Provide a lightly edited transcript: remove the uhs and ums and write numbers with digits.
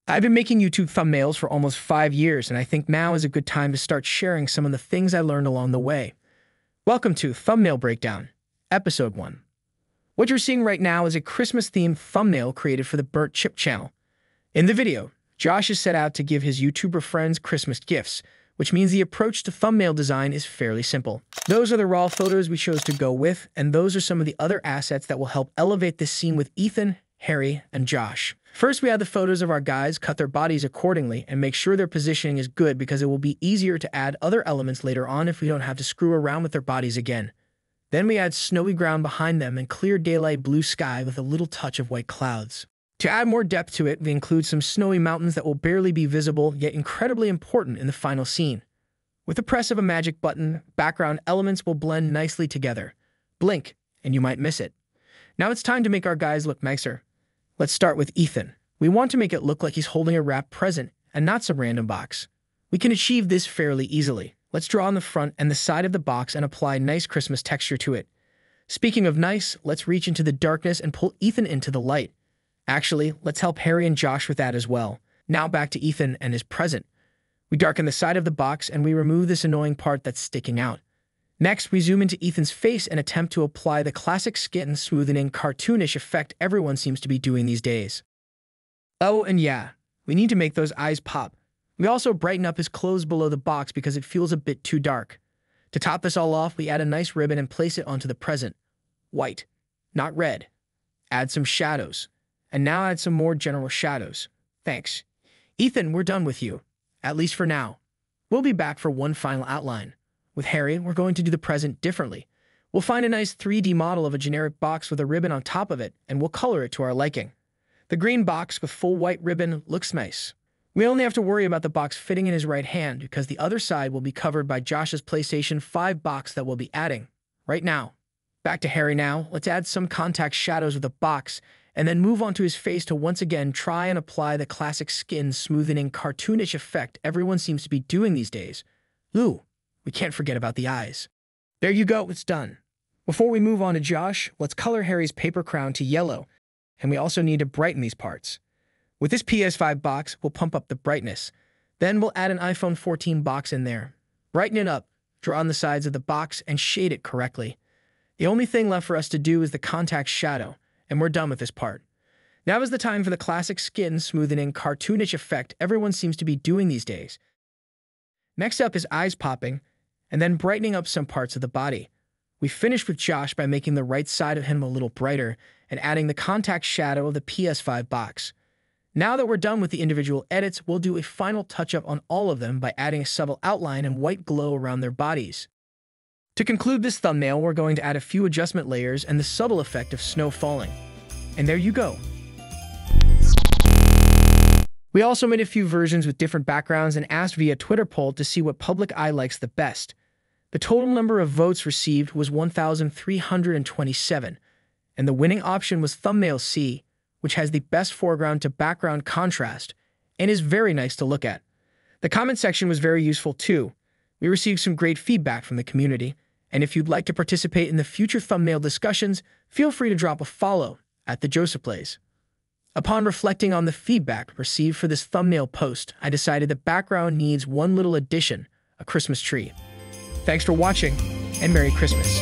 I've been making YouTube thumbnails for almost 5 years, and I think now is a good time to start sharing some of the things I learned along the way. Welcome to Thumbnail Breakdown, Episode 1. What you're seeing right now is a Christmas-themed thumbnail created for the TheBurntChip channel. In the video, Josh is set out to give his YouTuber friends Christmas gifts, which means the approach to thumbnail design is fairly simple. Those are the raw photos we chose to go with, and those are some of the other assets that will help elevate this scene with Ethan, Harry, and Josh. First, we add the photos of our guys, cut their bodies accordingly, and make sure their positioning is good because it will be easier to add other elements later on if we don't have to screw around with their bodies again. Then we add snowy ground behind them and clear daylight blue sky with a little touch of white clouds. To add more depth to it, we include some snowy mountains that will barely be visible, yet incredibly important in the final scene. With the press of a magic button, background elements will blend nicely together. Blink, and you might miss it. Now it's time to make our guys look nicer. Let's start with Ethan. We want to make it look like he's holding a wrapped present and not some random box. We can achieve this fairly easily. Let's draw on the front and the side of the box and apply nice Christmas texture to it. Speaking of nice, let's reach into the darkness and pull Ethan into the light. Actually, let's help Harry and Josh with that as well. Now back to Ethan and his present. We darken the side of the box and we remove this annoying part that's sticking out. Next, we zoom into Ethan's face and attempt to apply the classic skin smoothing cartoonish effect everyone seems to be doing these days. Oh, and yeah, we need to make those eyes pop. We also brighten up his clothes below the box because it feels a bit too dark. To top this all off, we add a nice ribbon and place it onto the present. White, not red. Add some shadows. And now add some more general shadows. Thanks. Ethan, we're done with you. At least for now. We'll be back for one final outline. With Harry, we're going to do the present differently. We'll find a nice 3D model of a generic box with a ribbon on top of it, and we'll color it to our liking. The green box with full white ribbon looks nice. We only have to worry about the box fitting in his right hand because the other side will be covered by Josh's PlayStation 5 box that we'll be adding right now. Back to Harry now. Let's add some contact shadows with the box and then move on to his face to once again try and apply the classic skin smoothing cartoonish effect everyone seems to be doing these days. Ooh. We can't forget about the eyes. There you go, it's done. Before we move on to Josh, let's color Harry's paper crown to yellow, and we also need to brighten these parts. With this PS5 box, we'll pump up the brightness. Then we'll add an iPhone 14 box in there. Brighten it up, draw on the sides of the box, and shade it correctly. The only thing left for us to do is the contact shadow, and we're done with this part. Now is the time for the classic skin smoothing cartoonish effect everyone seems to be doing these days. Next up is eyes popping, and then brightening up some parts of the body. We finished with Josh by making the right side of him a little brighter and adding the contact shadow of the PS5 box. Now that we're done with the individual edits, we'll do a final touch-up on all of them by adding a subtle outline and white glow around their bodies. To conclude this thumbnail, we're going to add a few adjustment layers and the subtle effect of snow falling. And there you go. We also made a few versions with different backgrounds and asked via Twitter poll to see what public eye likes the best. The total number of votes received was 1,327, and the winning option was Thumbnail C, which has the best foreground to background contrast and is very nice to look at. The comment section was very useful too. We received some great feedback from the community, and if you'd like to participate in the future thumbnail discussions, feel free to drop a follow at The Joseph Plays. Upon reflecting on the feedback received for this thumbnail post, I decided the background needs one little addition, a Christmas tree. Thanks for watching, and Merry Christmas.